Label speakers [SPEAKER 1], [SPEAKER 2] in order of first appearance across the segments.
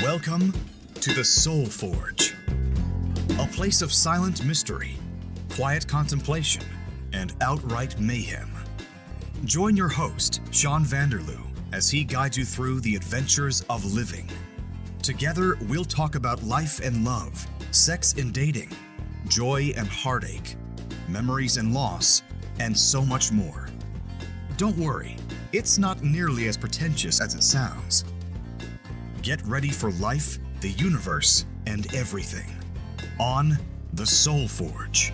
[SPEAKER 1] Welcome to the Soul Forge, a place of silent mystery, quiet contemplation, and outright mayhem. Join your host, Sean Vanderloo, as he guides you through the adventures of living. Together, we'll talk about life and love, sex and dating, joy and heartache, memories and loss, and so much more. Don't worry, it's not nearly as pretentious as it sounds. Get ready for life, the universe, and everything on the Soul Forge.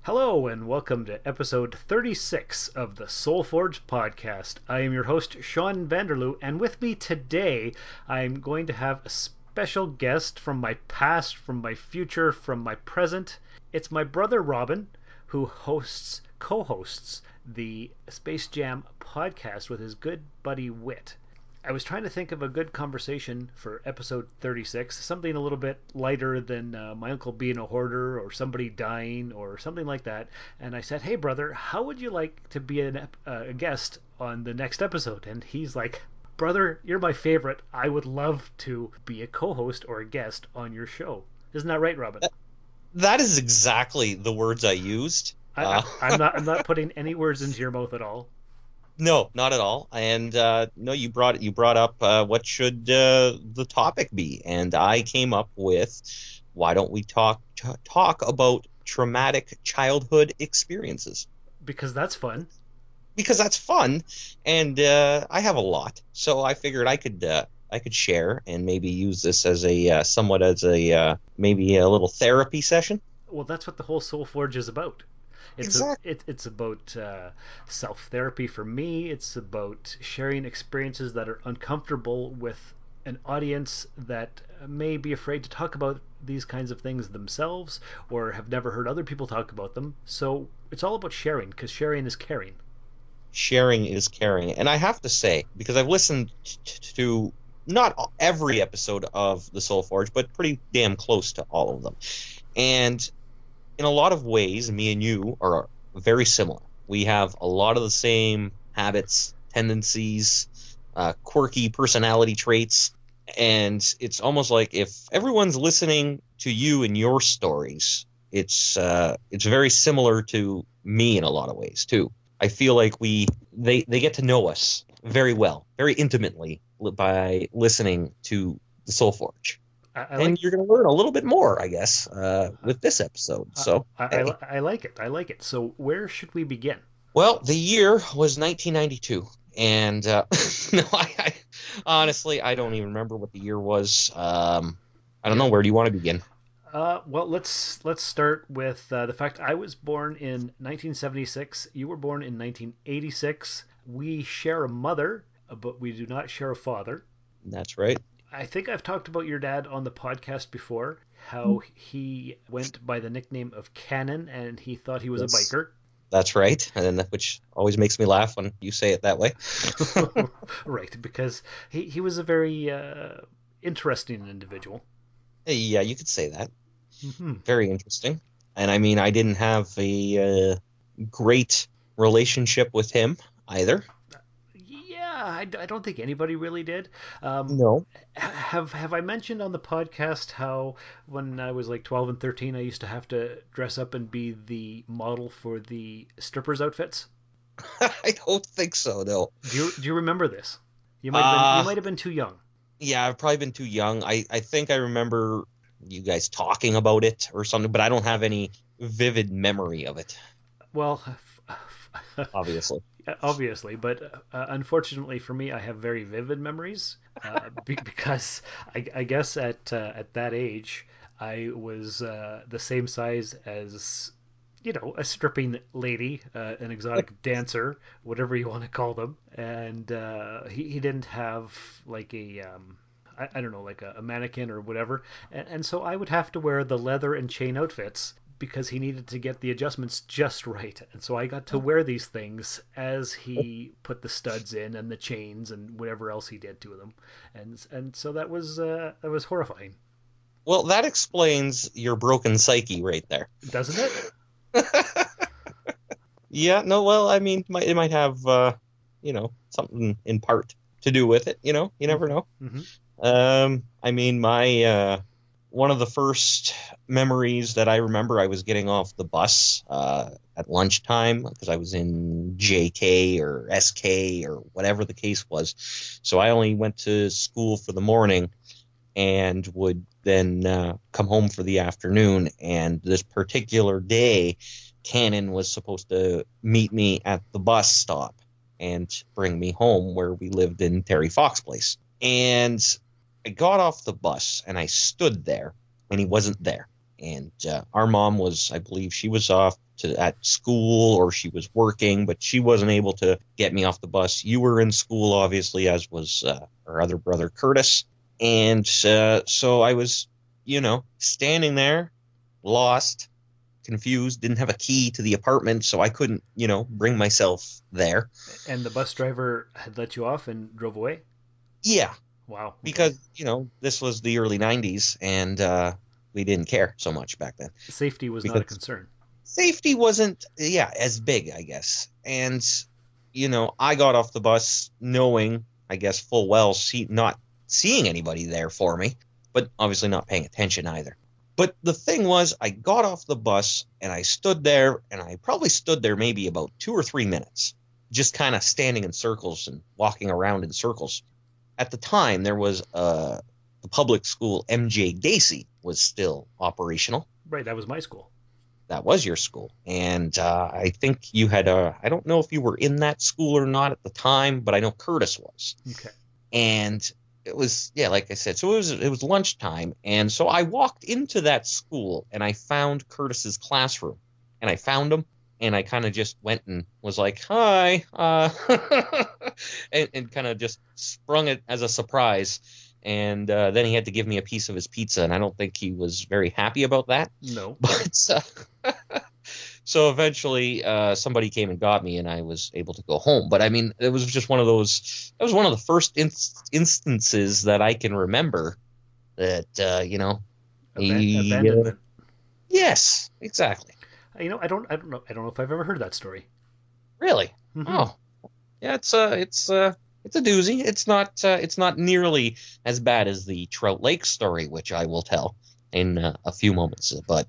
[SPEAKER 2] Hello and welcome to episode 36 of the Soul Forge podcast. I am your host, Sean Vanderloo, and with me today, I'm going to have a special guest from my past, from my future, from my present. It's my brother Robin, who co-hosts the Space Jam podcast with his good buddy Wit. I was trying to think of a good conversation for episode 36, something a little bit lighter than my uncle being a hoarder or somebody dying or something like that. And I said, hey, brother, how would you like to be a guest on the next episode? And he's like, brother, you're my favorite. I would love to be a co-host or a guest on your show. Isn't that right, Robin?
[SPEAKER 3] That is exactly the words I used.
[SPEAKER 2] I'm not putting any words into your mouth at all.
[SPEAKER 3] No, not at all. And no, you brought up what should the topic be, and I came up with, why don't we talk about traumatic childhood experiences?
[SPEAKER 2] Because that's fun.
[SPEAKER 3] Because that's fun, and I have a lot, so I figured I could share and maybe use this as maybe a little therapy session.
[SPEAKER 2] Well, that's what the whole Soul Forge is about. It's about self-therapy for me. It's about sharing experiences that are uncomfortable with an audience that may be afraid to talk about these kinds of things themselves or have never heard other people talk about them. So it's all about sharing, because sharing is caring.
[SPEAKER 3] Sharing is caring. And I have to say, because I've listened to not every episode of the Soul Forge, but pretty damn close to all of them. And in a lot of ways, me and you are very similar. We have a lot of the same habits, tendencies, quirky personality traits, and it's almost like if everyone's listening to you and your stories, it's very similar to me in a lot of ways too. I feel like they get to know us very well, very intimately by listening to the Soul Forge. And you're going to learn a little bit more, I guess, with this episode. So
[SPEAKER 2] I like it. I like it. So where should we begin?
[SPEAKER 3] Well, the year was 1992, and no, I honestly I don't even remember what the year was. I don't know. Where do you want to begin?
[SPEAKER 2] Well, let's start with the fact I was born in 1976. You were born in 1986. We share a mother, but we do not share a father.
[SPEAKER 3] That's right.
[SPEAKER 2] I think I've talked about your dad on the podcast before, how he went by the nickname of Cannon and he thought he was a biker.
[SPEAKER 3] That's right, and which always makes me laugh when you say it that way.
[SPEAKER 2] Right, because he was a very interesting individual.
[SPEAKER 3] Yeah, you could say that.
[SPEAKER 2] Mm-hmm.
[SPEAKER 3] Very interesting. And I mean, I didn't have a great relationship with him either.
[SPEAKER 2] I don't think anybody really did.
[SPEAKER 3] No.
[SPEAKER 2] Have I mentioned on the podcast how when I was like 12 and 13, I used to have to dress up and be the model for the strippers' outfits?
[SPEAKER 3] I don't think so, no.
[SPEAKER 2] Do you remember this? You might have been too young.
[SPEAKER 3] Yeah, I've probably been too young. I think I remember you guys talking about it or something, but I don't have any vivid memory of it.
[SPEAKER 2] Well,
[SPEAKER 3] Obviously,
[SPEAKER 2] but unfortunately for me, I have very vivid memories because I guess at that age I was the same size as, a stripping lady, an exotic dancer, whatever you want to call them, and he didn't have like a I don't know, like a mannequin or whatever, and so I would have to wear the leather and chain outfits because he needed to get the adjustments just right. And so I got to wear these things as he put the studs in and the chains and whatever else he did to them. And so that was horrifying.
[SPEAKER 3] Well, that explains your broken psyche right there.
[SPEAKER 2] Doesn't it?
[SPEAKER 3] Yeah, no, well, I mean, it might have, something in part to do with it, you never know.
[SPEAKER 2] Mm-hmm.
[SPEAKER 3] I mean, one of the first memories that I remember, I was getting off the bus at lunchtime because I was in JK or SK or whatever the case was. So I only went to school for the morning and would then come home for the afternoon. And this particular day, Cannon was supposed to meet me at the bus stop and bring me home where we lived in Terry Fox Place. And I got off the bus and I stood there and he wasn't there. And our mom was, I believe she was off at school or she was working, but she wasn't able to get me off the bus. You were in school, obviously, as was our other brother, Curtis. And so I was, standing there, lost, confused, didn't have a key to the apartment, so I couldn't, bring myself there.
[SPEAKER 2] And the bus driver had let you off and drove away?
[SPEAKER 3] Yeah.
[SPEAKER 2] Wow.
[SPEAKER 3] Because, this was the early 90s, and we didn't care so much back then.
[SPEAKER 2] Safety was not a concern.
[SPEAKER 3] Safety wasn't, as big, I guess. And, I got off the bus knowing, I guess, full well, not seeing anybody there for me, but obviously not paying attention either. But the thing was, I got off the bus and I stood there, and I probably stood there maybe about 2 or 3 minutes, just kind of standing in circles and walking around in circles. At the time, there was the public school MJ Gacy was still operational.
[SPEAKER 2] Right, that was my school.
[SPEAKER 3] That was your school. And I think you had I don't know if you were in that school or not at the time, but I know Curtis was.
[SPEAKER 2] Okay.
[SPEAKER 3] And it was, like I said, so it was lunchtime. And so I walked into that school and I found Curtis's classroom. And I found him and I kind of just went and was like, hi, and kind of just sprung it as a surprise. And then he had to give me a piece of his pizza, and I don't think he was very happy about that.
[SPEAKER 2] No.
[SPEAKER 3] But so eventually somebody came and got me, and I was able to go home. But I mean, it was just one of those. That was one of the first instances that I can remember that
[SPEAKER 2] abandonment.
[SPEAKER 3] Yes, exactly.
[SPEAKER 2] I don't know if I've ever heard that story.
[SPEAKER 3] Really?
[SPEAKER 2] Mm-hmm.
[SPEAKER 3] Oh, yeah. It's a doozy. It's not nearly as bad as the Trout Lake story, which I will tell in a few moments. But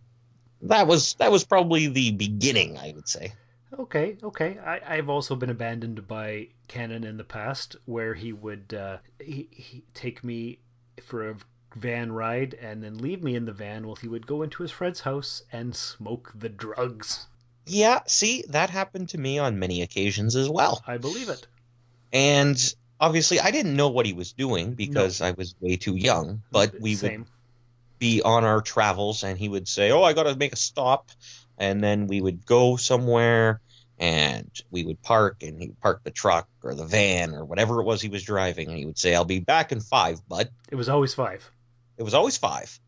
[SPEAKER 3] that was probably the beginning, I would say.
[SPEAKER 2] Okay. I've also been abandoned by Cannon in the past, where he would he take me for a van ride and then leave me in the van while he would go into his friend's house and smoke the drugs.
[SPEAKER 3] Yeah, see, that happened to me on many occasions as well.
[SPEAKER 2] I believe it.
[SPEAKER 3] And obviously, I didn't know what he was doing because I was way too young. But we would be on our travels, and he would say, "Oh, I got to make a stop," and then we would go somewhere, and we would park, and he'd park the truck or the van or whatever it was he was driving, and he would say, "I'll be back in 5, bud."
[SPEAKER 2] It was always 5.
[SPEAKER 3] It was always 5.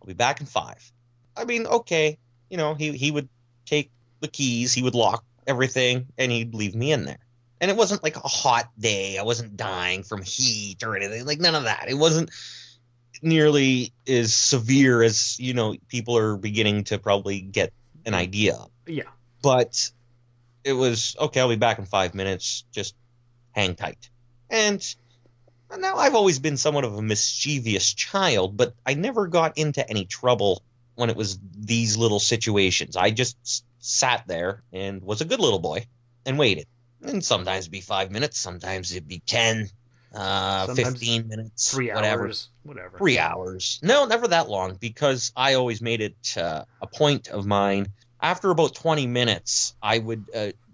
[SPEAKER 3] I'll be back in 5. I mean, okay, he would take the keys, he would lock everything, and he'd leave me in there. And it wasn't like a hot day. I wasn't dying from heat or anything. Like, none of that. It wasn't nearly as severe as, people are beginning to probably get an idea of.
[SPEAKER 2] Yeah.
[SPEAKER 3] But it was, okay, I'll be back in 5 minutes. Just hang tight. And now I've always been somewhat of a mischievous child, but I never got into any trouble when it was these little situations. I just sat there and was a good little boy and waited. And sometimes it'd be 5 minutes, sometimes it'd be 10, 15 minutes,
[SPEAKER 2] 3 hours, whatever.
[SPEAKER 3] 3 hours. No, never that long, because I always made it a point of mine. After about 20 minutes, I would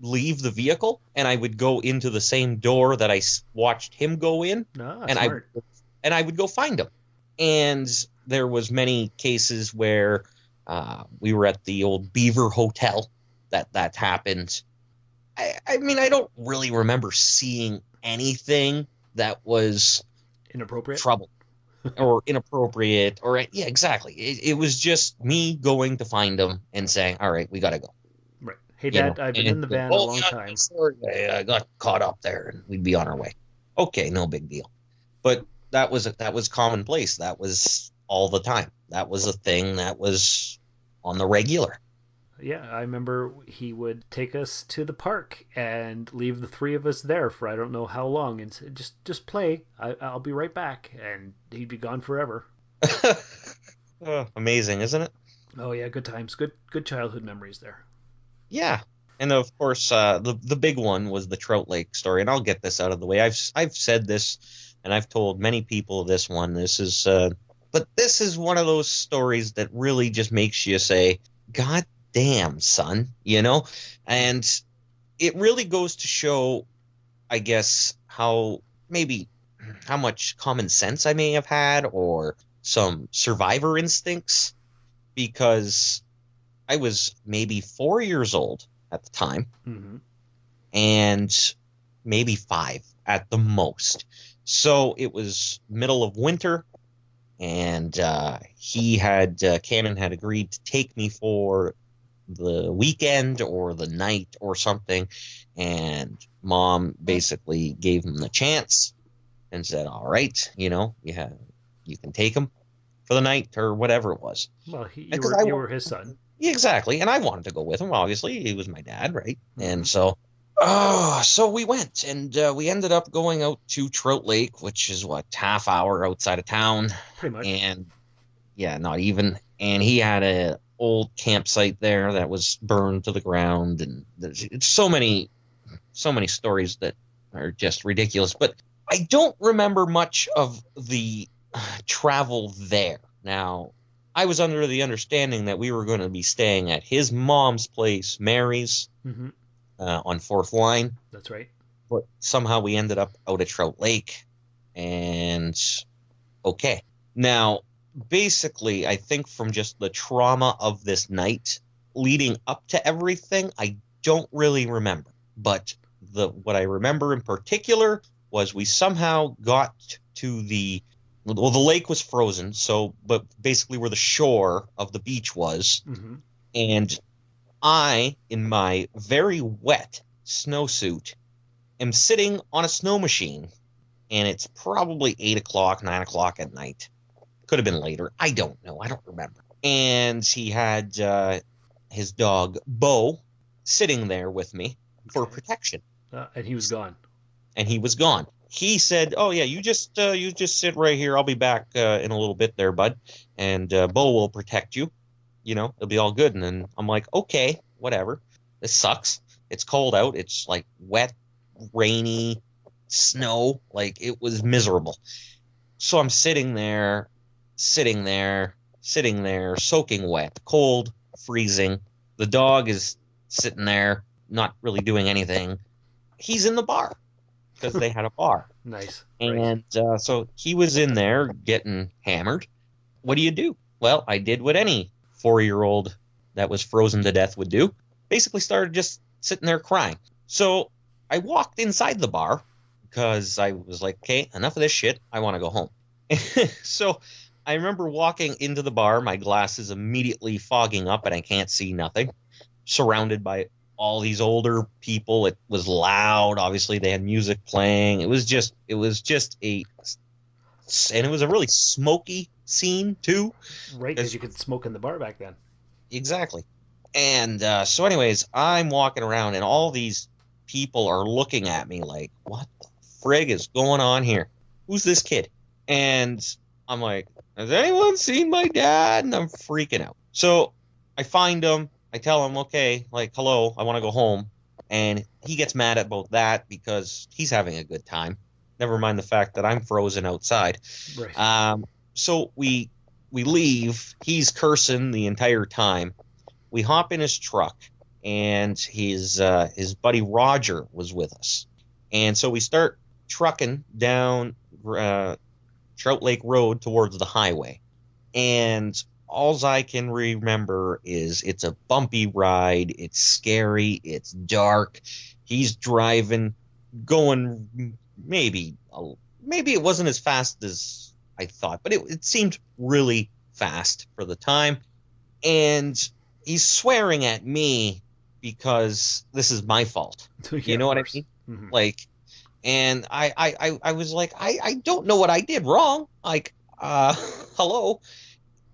[SPEAKER 3] leave the vehicle, and I would go into the same door that I watched him go in, and I would go find him. And there was many cases where we were at the old Beaver Hotel that happened. I mean, I don't really remember seeing anything that was
[SPEAKER 2] inappropriate,
[SPEAKER 3] trouble, or inappropriate, or yeah, exactly. It was just me going to find him and saying, "All right, we gotta go."
[SPEAKER 2] Right. Hey, Dad, I've been in the van a long time.
[SPEAKER 3] Sorry, I got caught up there, and we'd be on our way. Okay, no big deal. But that was commonplace. That was all the time. That was a thing that was on the regular.
[SPEAKER 2] Yeah, I remember he would take us to the park and leave the three of us there for I don't know how long, and say, just play. I'll be right back, and he'd be gone forever.
[SPEAKER 3] Oh, amazing, isn't it?
[SPEAKER 2] Oh yeah, good times, good childhood memories there.
[SPEAKER 3] Yeah. And of course, the big one was the Trout Lake story, and I'll get this out of the way. I've said this, and I've told many people this one. But this is one of those stories that really just makes you say, "God damn, son," you know. And it really goes to show, I guess, how much common sense I may have had, or some survivor instincts, because I was maybe 4 years old at the time,
[SPEAKER 2] Mm-hmm.
[SPEAKER 3] and maybe 5 at the most. So it was middle of winter, and Cannon had agreed to take me for the weekend or the night or something, and Mom basically gave him the chance and said, "All right, you can take him for the night or whatever it was."
[SPEAKER 2] Well,
[SPEAKER 3] Because
[SPEAKER 2] you were his son.
[SPEAKER 3] exactly, and I wanted to go with him. Obviously, he was my dad, right?
[SPEAKER 2] Mm-hmm.
[SPEAKER 3] And so we went, and we ended up going out to Trout Lake, which is what, half hour outside of town,
[SPEAKER 2] Pretty much.
[SPEAKER 3] and yeah, not even. And he had a old campsite there that was burned to the ground, and there's so many stories that are just ridiculous. But I don't remember much of the travel there. Now, I was under the understanding that we were going to be staying at his mom's place, Mary's,
[SPEAKER 2] Mm-hmm.
[SPEAKER 3] on Fourth Line.
[SPEAKER 2] That's right.
[SPEAKER 3] But somehow we ended up out at Trout Lake. And okay. Now, basically, I think from just the trauma of this night leading up to everything, I don't really remember. But what I remember in particular was we somehow got to the lake was frozen, but basically where the shore of the beach was,
[SPEAKER 2] Mm-hmm.
[SPEAKER 3] and I, in my very wet snowsuit, am sitting on a snow machine, and it's probably 8 o'clock, 9 o'clock at night. Could have been later. I don't know. I don't remember. And he had his dog, Bo, sitting there with me for protection.
[SPEAKER 2] And he was gone.
[SPEAKER 3] And he was gone. He said, "Oh yeah, you just sit right here. I'll be back in a little bit there, bud, and Bo will protect you. It'll be all good." And then I'm like, "Okay, whatever. This sucks. It's cold out. It's like wet, rainy, snow. Like it was miserable." So I'm sitting there, soaking wet, cold, freezing. The dog is sitting there, not really doing anything. He's in the bar, because they had a bar.
[SPEAKER 2] Nice.
[SPEAKER 3] And so he was in there getting hammered. What do you do? Well, I did what any 4-year-old that was frozen to death would do. Basically started just sitting there crying. So I walked inside the bar because I was like, okay, enough of this shit. I want to go home. So I remember walking into the bar, my glasses immediately fogging up and I can't see nothing, surrounded by all these older people. It was loud. Obviously, they had music playing. It was just and it was a really smoky scene too.
[SPEAKER 2] Right, because you could smoke in the bar back then.
[SPEAKER 3] Exactly. And so anyways, I'm walking around and all these people are looking at me like, what the frig is going on here? Who's this kid? And I'm like, has anyone seen my dad? And I'm freaking out. So I find him. I tell him, okay, like, hello, I want to go home. And he gets mad about that because he's having a good time. Never mind the fact that I'm frozen outside.
[SPEAKER 2] Right.
[SPEAKER 3] So we leave. He's cursing the entire time. We hop in his truck, and his buddy Roger was with us. And so we start trucking down Trout Lake Road towards the highway. And all I can remember is it's a bumpy ride. It's scary. It's dark. He's driving, going maybe it wasn't as fast as I thought, but it seemed really fast for the time. And he's swearing at me because this is my fault.
[SPEAKER 2] Yeah,
[SPEAKER 3] you know what I mean? Mm-hmm. Like, and I was like, I don't know what I did wrong. Like, hello.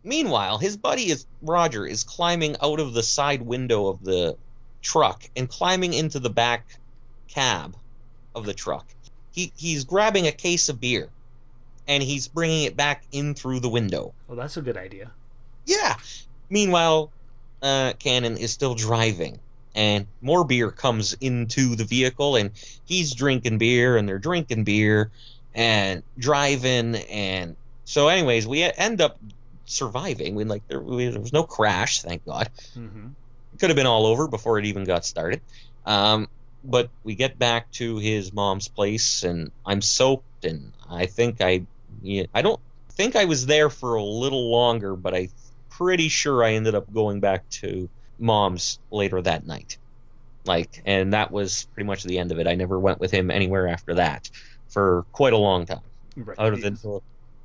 [SPEAKER 3] Meanwhile, his buddy Roger is climbing out of the side window of the truck and climbing into the back cab of the truck. He's grabbing a case of beer and he's bringing it back in through the window.
[SPEAKER 2] Well, that's a good idea.
[SPEAKER 3] Yeah. Meanwhile, Cannon is still driving, and more beer comes into the vehicle, and he's drinking beer, and they're drinking beer and driving, and so anyways, we end up surviving. There was no crash, thank God.
[SPEAKER 2] Mm-hmm.
[SPEAKER 3] It could have been all over before it even got started. But we get back to his mom's place, and I'm soaked, and I don't think I was there for a little longer, but I'm pretty sure I ended up going back to mom's later that night. And that was pretty much the end of it. I never went with him anywhere after that for quite a long time,
[SPEAKER 2] Right.
[SPEAKER 3] other than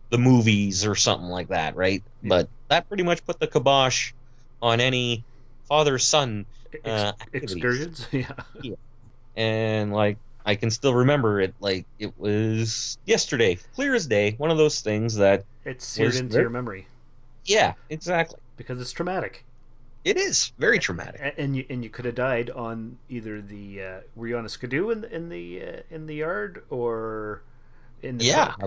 [SPEAKER 3] the movies or something like that, right? Yeah. But that pretty much put the kibosh on any father-son
[SPEAKER 2] excursions. Yeah.
[SPEAKER 3] And I can still remember it it was yesterday, clear as day. One of those things that
[SPEAKER 2] it's seared into your memory.
[SPEAKER 3] Yeah, exactly.
[SPEAKER 2] Because it's traumatic.
[SPEAKER 3] It is very traumatic.
[SPEAKER 2] And you could have died on either the were you on a skidoo in the yard or in the truck?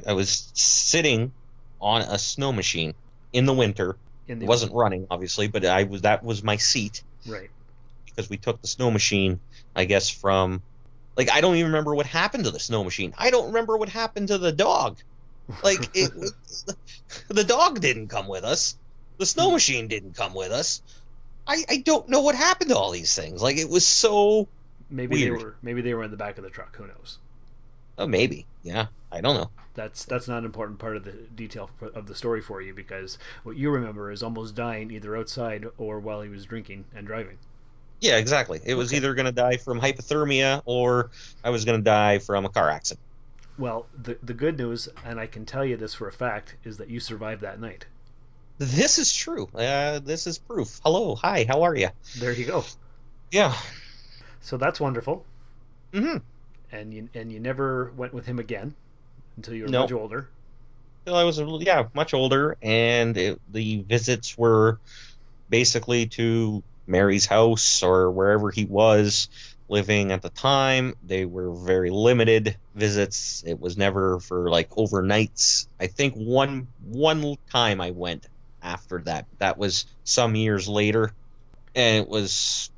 [SPEAKER 3] I was sitting on a snow machine in the winter. It wasn't running, obviously, but that was my seat.
[SPEAKER 2] Right.
[SPEAKER 3] Because we took the snow machine, I guess, from I don't even remember what happened to the snow machine. I don't remember what happened to the dog. The dog didn't come with us. The snow machine didn't come with us. I don't know what happened to all these things. It was so weird.
[SPEAKER 2] Maybe they were in the back of the truck. Who knows?
[SPEAKER 3] Oh, maybe. Yeah, I don't know.
[SPEAKER 2] That's not an important part of the detail of the story for you, because what you remember is almost dying either outside or while he was drinking and driving.
[SPEAKER 3] Yeah, exactly. It was either going to die from hypothermia or I was going to die from a car accident.
[SPEAKER 2] Well, the good news, and I can tell you this for a fact, is that you survived that night.
[SPEAKER 3] This is true. This is proof. Hello. Hi. How are you?
[SPEAKER 2] There you go.
[SPEAKER 3] Yeah.
[SPEAKER 2] So that's wonderful.
[SPEAKER 3] Mm-hmm.
[SPEAKER 2] And you never went with him again until you were much older.
[SPEAKER 3] Until I was much older, and the visits were basically to Mary's house or wherever he was living at the time. They were very limited visits. It was never for overnights. I think one time I went after that. That was some years later, and it was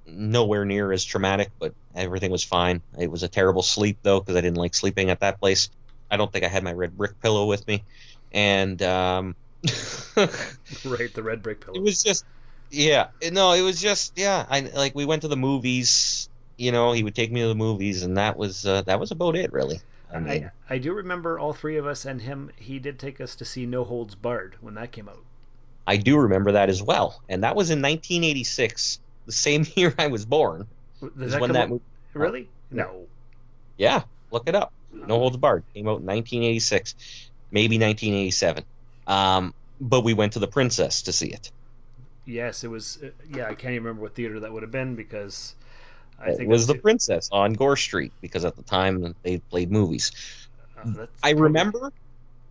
[SPEAKER 3] nowhere near as traumatic, but everything was fine. It was a terrible sleep, though, because I didn't like sleeping at that place. I don't think I had my red brick pillow with me. And
[SPEAKER 2] right, the red brick pillow.
[SPEAKER 3] It was just it was just we went to the movies. He would take me to the movies, and that was about it, really.
[SPEAKER 2] I do remember all three of us and him. He did take us to see No Holds Barred when that came out.
[SPEAKER 3] I do remember that as well, and that was in 1986, the same year I was born.
[SPEAKER 2] Does that come out? Really? No.
[SPEAKER 3] Yeah, look it up. No Holds Barred came out in 1986, maybe 1987. But we went to the Princess to see it.
[SPEAKER 2] Yes, it was. I can't even remember what theater that would have been, because I think
[SPEAKER 3] it was the Princess on Gore Street, because at the time they played movies. I remember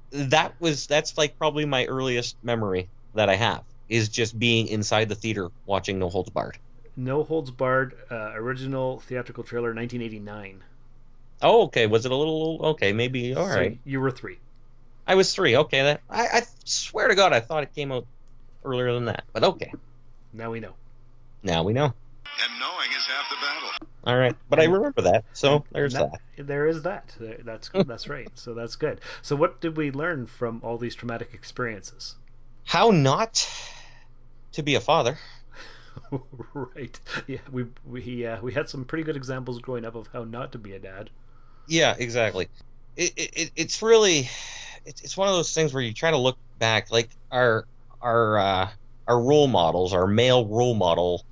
[SPEAKER 3] that's probably my earliest memory that I have, is just being inside the theater watching No Holds Barred.
[SPEAKER 2] No Holds Barred, original theatrical trailer, 1989.
[SPEAKER 3] Oh, okay. Was it a little? Okay, maybe. All right.
[SPEAKER 2] You were 3.
[SPEAKER 3] I was 3. Okay, I swear to God, I thought it came out earlier than that. But okay.
[SPEAKER 2] Now we know.
[SPEAKER 3] Now we know.
[SPEAKER 4] And knowing is half the battle.
[SPEAKER 3] All right, but I remember that. So there's that.
[SPEAKER 2] There is that. That's right. So that's good. So what did we learn from all these traumatic experiences?
[SPEAKER 3] How not to be a father.
[SPEAKER 2] Right. Yeah, we had some pretty good examples growing up of how not to be a dad.
[SPEAKER 3] Yeah, exactly. It's really it's one of those things where you try to look back, our role models, our male role model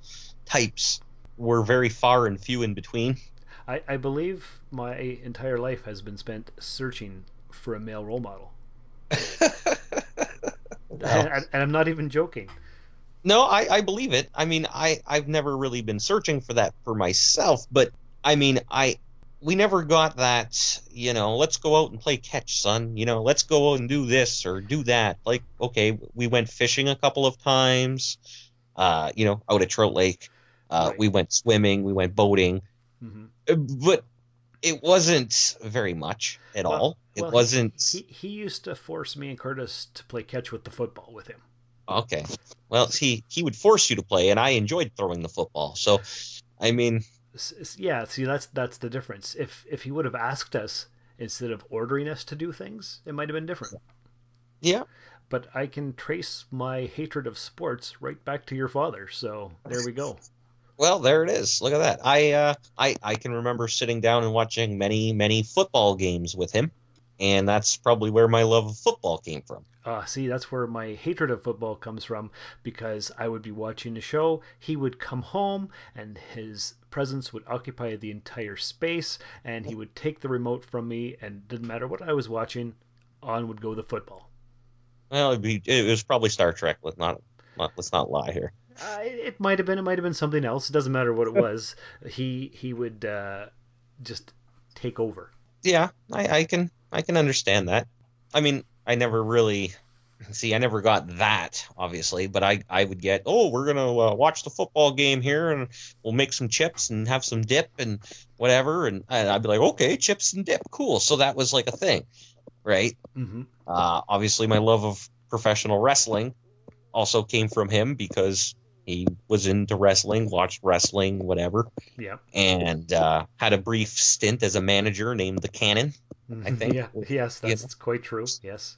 [SPEAKER 3] types were very far and few in between.
[SPEAKER 2] I believe my entire life has been spent searching for a male role model. And I'm not even joking.
[SPEAKER 3] No, I believe it. I mean, I've never really been searching for that for myself, but I mean, we never got that, let's go out and play catch, son. Let's go out and do this or do that. Like, okay, we went fishing a couple of times, out at Trout Lake.
[SPEAKER 2] Right.
[SPEAKER 3] We went swimming, we went boating,
[SPEAKER 2] Hmm.
[SPEAKER 3] but it wasn't very much at all. It
[SPEAKER 2] Well,
[SPEAKER 3] wasn't.
[SPEAKER 2] he used to force me and Curtis to play catch with the football with him.
[SPEAKER 3] Okay. Well, he would force you to play, and I enjoyed throwing the football. So, I mean,
[SPEAKER 2] Yeah, see, that's the difference. If he would have asked us instead of ordering us to do things, it might have been different.
[SPEAKER 3] yeah.
[SPEAKER 2] But I can trace my hatred of sports right back to your father. So there we go.
[SPEAKER 3] Well, there it is. Look at that. I can remember sitting down and watching many football games with him, and that's probably where my love of football came from.
[SPEAKER 2] See, that's where my hatred of football comes from because I would be watching the show. He would come home and his presence would occupy the entire space, and he would take the remote from me, and didn't matter what I was watching, on would go the football.
[SPEAKER 3] Well, it was probably Star Trek. Let's not lie here.
[SPEAKER 2] It might have been. It might have been something else. It doesn't matter what it was. He would just take over.
[SPEAKER 3] Yeah, I can understand that. I mean, I never got that, obviously, but I would get, oh, we're gonna watch the football game here, and we'll make some chips and have some dip and whatever, and I'd be like, okay, chips and dip, cool. So that was like a thing, right?
[SPEAKER 2] Hmm.
[SPEAKER 3] Obviously, my love of professional wrestling also came from him because he was into wrestling, watched wrestling, whatever,
[SPEAKER 2] Yeah.
[SPEAKER 3] and had a brief stint as a manager named the Cannon, I think.
[SPEAKER 2] Yeah. Yes, that's quite true. Yes.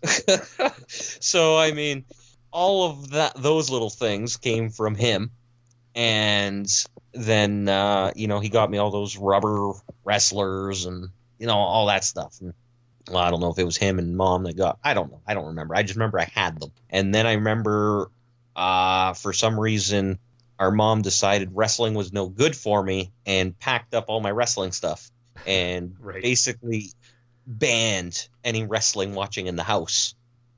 [SPEAKER 3] So, I mean, all of those little things came from him. And then, he got me all those rubber wrestlers and, all that stuff. And, well, I don't know if it was him and mom that got, I don't know. I don't remember. I just remember I had them. And then I remember, for some reason, our mom decided wrestling was no good for me and packed up all my wrestling stuff and
[SPEAKER 2] Right.
[SPEAKER 3] basically banned any wrestling watching in the house.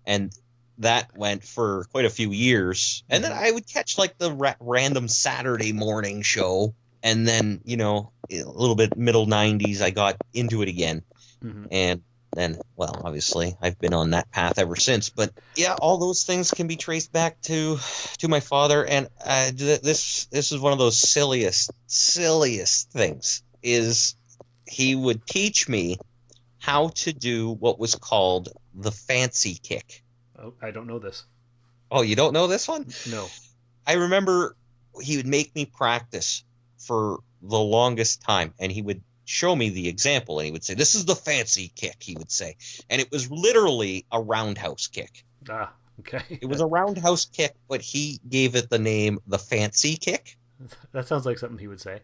[SPEAKER 3] And that went for quite a few years. And then I would catch like the random Saturday morning show. And then, a little bit middle 90s, I got into it again.
[SPEAKER 2] Hmm.
[SPEAKER 3] And then, well, obviously, I've been on that path ever since. But yeah, all those things can be traced back to my father. And this is one of those silliest things. Is he would teach me how to do what was called the fancy kick.
[SPEAKER 2] Oh, I don't know this.
[SPEAKER 3] Oh, you don't know this one?
[SPEAKER 2] No.
[SPEAKER 3] I remember he would make me practice for the longest time, and he would show me the example, and he would say, this is the fancy kick, he would say. And it was literally a roundhouse kick.
[SPEAKER 2] Ah, okay.
[SPEAKER 3] It was a roundhouse kick, but he gave it the name the fancy kick.
[SPEAKER 2] That sounds like something he would say.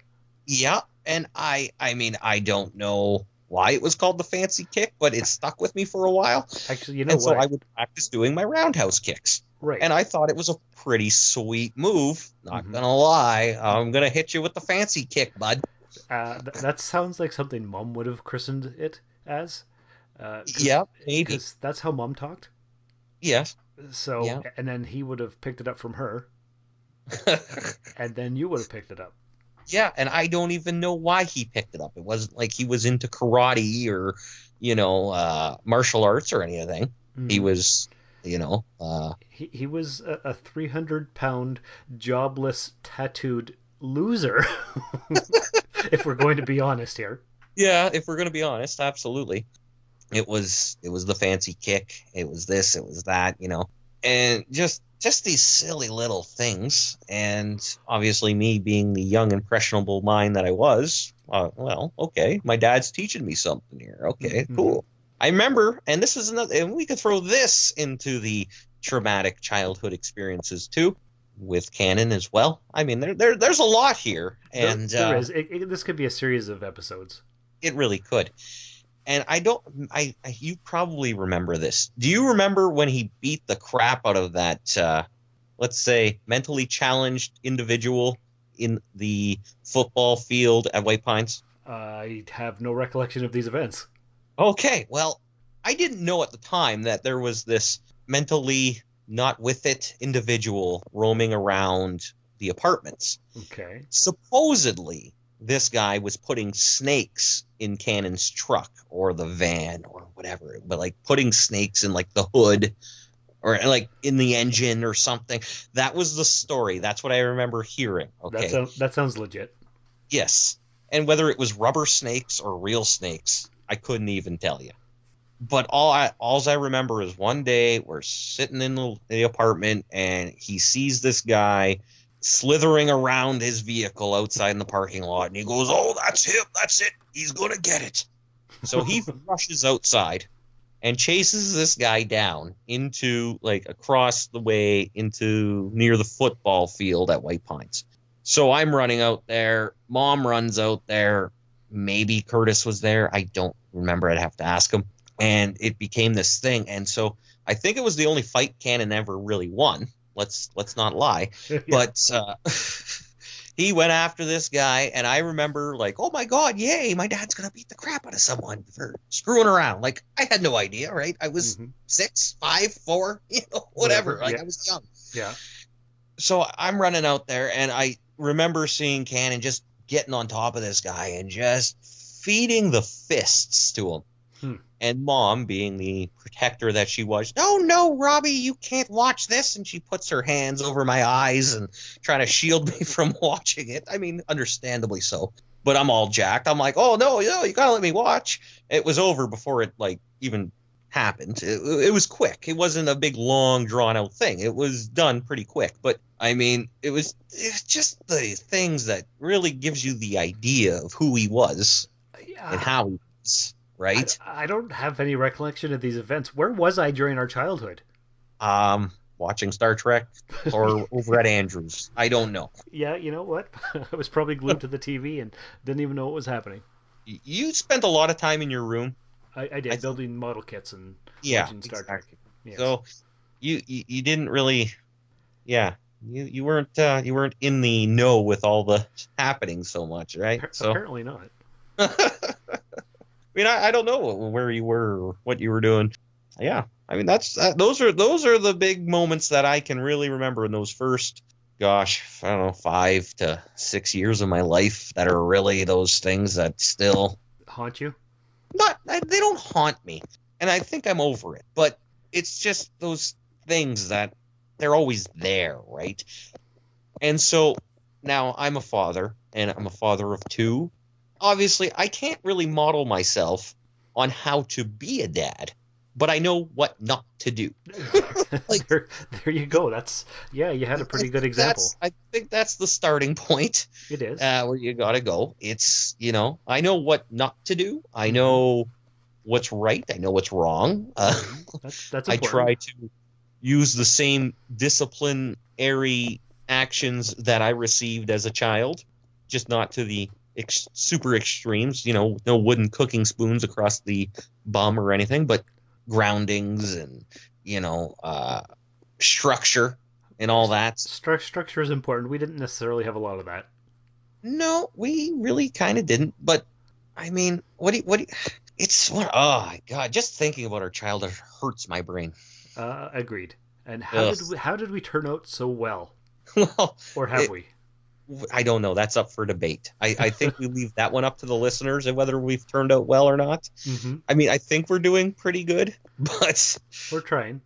[SPEAKER 3] Yeah, and I mean, I don't know why it was called the fancy kick, but it stuck with me for a while.
[SPEAKER 2] Actually, you know
[SPEAKER 3] And so
[SPEAKER 2] what?
[SPEAKER 3] I would practice doing my roundhouse kicks.
[SPEAKER 2] Right.
[SPEAKER 3] And I thought it was a pretty sweet move. Not
[SPEAKER 2] Mhm.
[SPEAKER 3] gonna lie. I'm gonna hit you with the fancy kick, bud.
[SPEAKER 2] That sounds like something Mom would have christened it as.
[SPEAKER 3] Yeah, maybe.
[SPEAKER 2] 'Cause that's how Mom talked.
[SPEAKER 3] Yes.
[SPEAKER 2] So,
[SPEAKER 3] Yeah.
[SPEAKER 2] and then he would have picked it up from her, and then you would have picked it up.
[SPEAKER 3] Yeah, and I don't even know why he picked it up. It wasn't like he was into karate or, martial arts or anything. He was,
[SPEAKER 2] He was a 300-pound jobless tattooed loser. If we're going to be honest here.
[SPEAKER 3] yeah, if we're going to be honest, absolutely. It was the fancy kick. It was this, it was that, and just these silly little things. And obviously me being the young, impressionable mind that I was, well, okay, my dad's teaching me something here. Okay, cool. I remember, and this is another, and we could throw this into the traumatic childhood experiences too, with Canon as well. I mean, there's a lot here, and
[SPEAKER 2] there is. This could be a series of episodes.
[SPEAKER 3] It really could. And you probably remember this. Do you remember when he beat the crap out of that, let's say, mentally challenged individual in the football field at White Pines?
[SPEAKER 2] I have no recollection of these events.
[SPEAKER 3] Okay, well, I didn't know at the time that there was this mentally not with it individual roaming around the apartments.
[SPEAKER 2] Okay.
[SPEAKER 3] Supposedly, this guy was putting snakes in Cannon's truck or the van or whatever, but like putting snakes in like the hood or like in the engine or something. That was the story. That's what I remember hearing. Okay.
[SPEAKER 2] That sounds legit.
[SPEAKER 3] Yes. And whether it was rubber snakes or real snakes, I couldn't even tell you. But all I remember is one day we're sitting in the apartment and he sees this guy slithering around his vehicle outside in the parking lot, and he goes, "Oh, that's him. That's it. He's gonna get it." So he rushes outside and chases this guy down into like across the way into near the football field at White Pines. So I'm running out there. Mom runs out there. Maybe Curtis was there. I don't remember. I'd have to ask him. And it became this thing. And so I think it was the only fight Cannon ever really won. Let's not lie. Yeah. But he went after this guy, and I remember like, oh my God, yay, my dad's gonna beat the crap out of someone for screwing around. Like, I had no idea, right? I was 6, 5, 4, whatever. Like, I was young.
[SPEAKER 2] Yeah.
[SPEAKER 3] So I'm running out there, and I remember seeing Cannon just getting on top of this guy and just feeding the fists to him. And Mom, being the protector that she was, no, Robbie, you can't watch this. And she puts her hands over my eyes and trying to shield me from watching it. I mean, understandably so. But I'm all jacked. I'm like, oh, no, you got to let me watch. It was over before it, like, even happened. It was quick. It wasn't a big, long, drawn-out thing. It was done pretty quick. But, I mean, it's just the things that really gives you the idea of who he was and how he was. Right?
[SPEAKER 2] I don't have any recollection of these events. Where was I during our childhood?
[SPEAKER 3] Watching Star Trek or over at Andrews. I don't know.
[SPEAKER 2] Yeah, you know what? I was probably glued to the TV and didn't even know what was happening.
[SPEAKER 3] You spent a lot of time in your room.
[SPEAKER 2] I did, building model kits and watching Star Trek. Yes.
[SPEAKER 3] So you didn't really, you weren't in the know with all the happenings so much, right?
[SPEAKER 2] Apparently not.
[SPEAKER 3] I mean, I don't know where you were or what you were doing. Yeah, I mean those are the big moments that I can really remember in those first, I don't know, 5 to 6 years of my life that are really those things that still
[SPEAKER 2] haunt you.
[SPEAKER 3] They don't haunt me, and I think I'm over it. But it's just those things that they're always there, right? And so now I'm a father, and I'm a father of 2. Obviously, I can't really model myself on how to be a dad, but I know what not to do.
[SPEAKER 2] Like, there you go. You had a pretty good example.
[SPEAKER 3] I think that's the starting point.
[SPEAKER 2] It is.
[SPEAKER 3] Where you got to go. It's, I know what not to do. I know what's right. I know what's wrong.
[SPEAKER 2] That's important.
[SPEAKER 3] I try to use the same disciplinary actions that I received as a child, just not to the super extremes, no wooden cooking spoons across the bum or anything, but groundings and structure and all that.
[SPEAKER 2] Structure is important. We didn't necessarily have a lot of that.
[SPEAKER 3] No, we really kind of didn't. But I mean, oh my God, just thinking about our childhood hurts my brain.
[SPEAKER 2] Agreed. And how did we turn out so well?
[SPEAKER 3] Well,
[SPEAKER 2] or have we?
[SPEAKER 3] I don't know. That's up for debate. I think we leave that one up to the listeners and whether we've turned out well or not.
[SPEAKER 2] Mm-hmm.
[SPEAKER 3] I mean, I think we're doing pretty good, but
[SPEAKER 2] we're trying.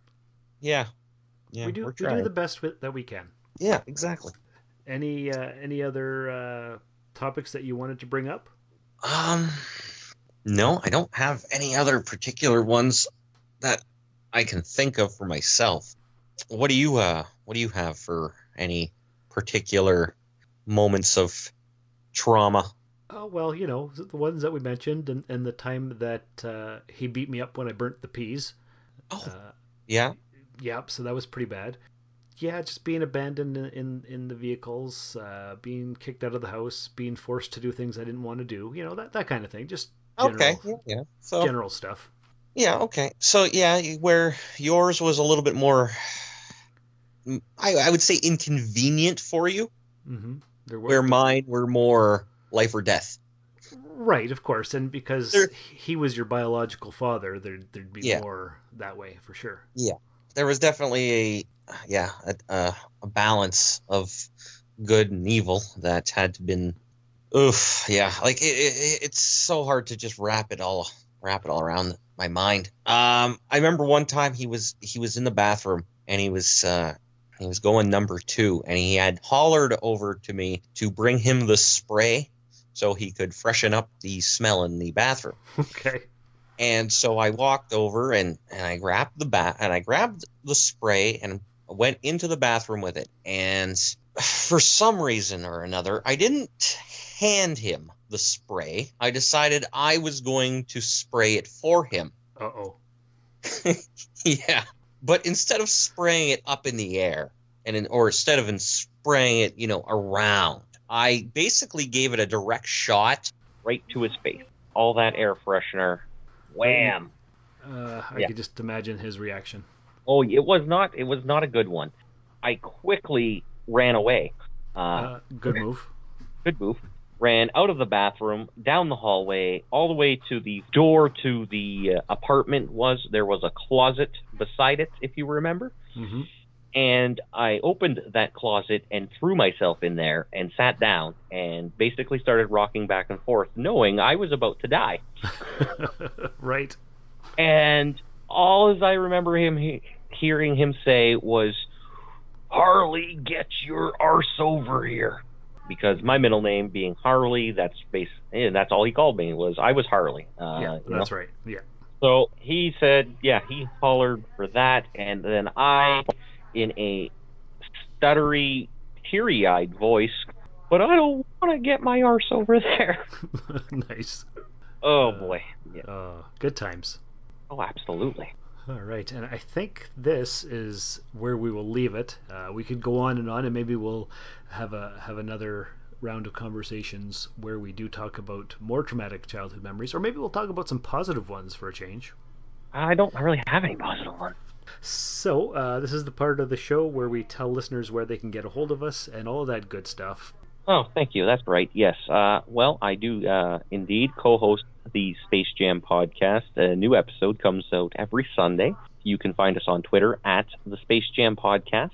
[SPEAKER 3] Yeah,
[SPEAKER 2] we do the best that we can.
[SPEAKER 3] Yeah, exactly.
[SPEAKER 2] Any other topics that you wanted to bring up?
[SPEAKER 3] No, I don't have any other particular ones that I can think of for myself. What do you have for any particular moments of trauma?
[SPEAKER 2] Oh, well, the ones that we mentioned and the time that he beat me up when I burnt the peas.
[SPEAKER 3] Oh, yeah.
[SPEAKER 2] Yeah, so that was pretty bad. Yeah, just being abandoned in the vehicles, being kicked out of the house, being forced to do things I didn't want to do, that kind of thing. Just general stuff.
[SPEAKER 3] Yeah, okay. So, yeah, where yours was a little bit more, I would say, inconvenient for you.
[SPEAKER 2] Mm-hmm.
[SPEAKER 3] Where mine were more life or death.
[SPEAKER 2] Right, of course. And because he was your biological father, there'd be more that way, for sure.
[SPEAKER 3] Yeah. There was definitely a balance of good and evil that had been Oof, yeah. Like it's so hard to just wrap it all around my mind. I remember one time he was in the bathroom and he was going number 2 and he had hollered over to me to bring him the spray so he could freshen up the smell in the bathroom.
[SPEAKER 2] Okay.
[SPEAKER 3] And so I walked over and I grabbed the spray and went into the bathroom with it. And for some reason or another, I didn't hand him the spray. I decided I was going to spray it for him.
[SPEAKER 2] Uh-oh.
[SPEAKER 3] Yeah. But instead of spraying it up in the air or instead of spraying it, around, I basically gave it a direct shot right to his face. All that air freshener. Wham!
[SPEAKER 2] I could just imagine his reaction.
[SPEAKER 3] Oh, it was not a good one. I quickly ran away.
[SPEAKER 2] Good move.
[SPEAKER 3] Good move. Ran out of the bathroom, down the hallway, all the way to the door to the apartment. There was a closet beside it, if you remember.
[SPEAKER 2] Mm-hmm.
[SPEAKER 3] And I opened that closet and threw myself in there and sat down and basically started rocking back and forth, knowing I was about to die.
[SPEAKER 2] Right.
[SPEAKER 3] And all as I remember hearing him say was, "Harley, get your arse over here." Because my middle name being Harley, that's all he called me I was Harley.
[SPEAKER 2] That's right. Yeah.
[SPEAKER 3] So he said, he hollered for that, and then I, in a stuttery, teary-eyed voice, "But I don't want to get my arse over there."
[SPEAKER 2] Nice.
[SPEAKER 3] Oh boy. Yeah.
[SPEAKER 2] Good times.
[SPEAKER 3] Oh, absolutely.
[SPEAKER 2] All right, and I think this is where we will leave it. We could go on, and maybe we'll have another round of conversations where we do talk about more traumatic childhood memories, or maybe we'll talk about some positive ones for a change.
[SPEAKER 3] I don't really have any positive ones.
[SPEAKER 2] So this is the part of the show where we tell listeners where they can get a hold of us and all of that good stuff.
[SPEAKER 3] Oh, thank you. That's right. Yes. Well, I do indeed co-host the Space Jam podcast. A new episode comes out every Sunday. You can find us on Twitter at the Space Jam podcast.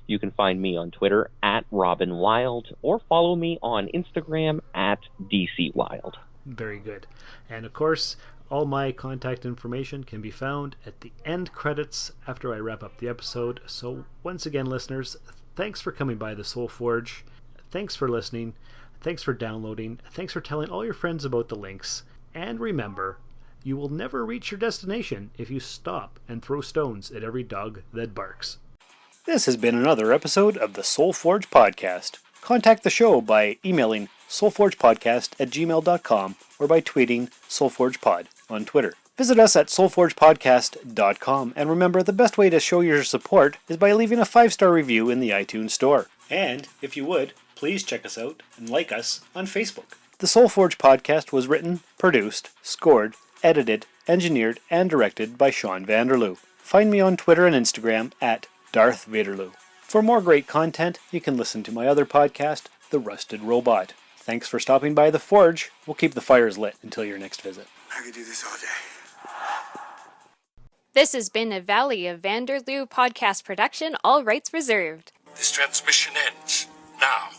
[SPEAKER 3] You can find me on Twitter at Robin Wild, or follow me on Instagram at DC Wild.
[SPEAKER 2] Very good. And of course, all my contact information can be found at the end credits after I wrap up the episode. So once again, listeners, thanks for coming by the Soul Forge. Thanks for listening. Thanks for downloading. Thanks for telling all your friends about the links. And remember, you will never reach your destination if you stop and throw stones at every dog that barks. This has been another episode of the Soul Forge Podcast. Contact the show by emailing soulforgepodcast@gmail.com or by tweeting soulforgepod on Twitter. Visit us at soulforgepodcast.com, and remember, the best way to show your support is by leaving a 5-star review in the iTunes Store. And, if you would, please check us out and like us on Facebook. The Soul Forge Podcast was written, produced, scored, edited, engineered, and directed by Sean Vanderloo. Find me on Twitter and Instagram at Darth Vaderloo. For more great content, you can listen to my other podcast, The Rusted Robot. Thanks for stopping by the Forge. We'll keep the fires lit until your next visit.
[SPEAKER 4] I could do this all day.
[SPEAKER 5] This has been a Valley of Vanderloo podcast production, all rights reserved.
[SPEAKER 4] This transmission ends now.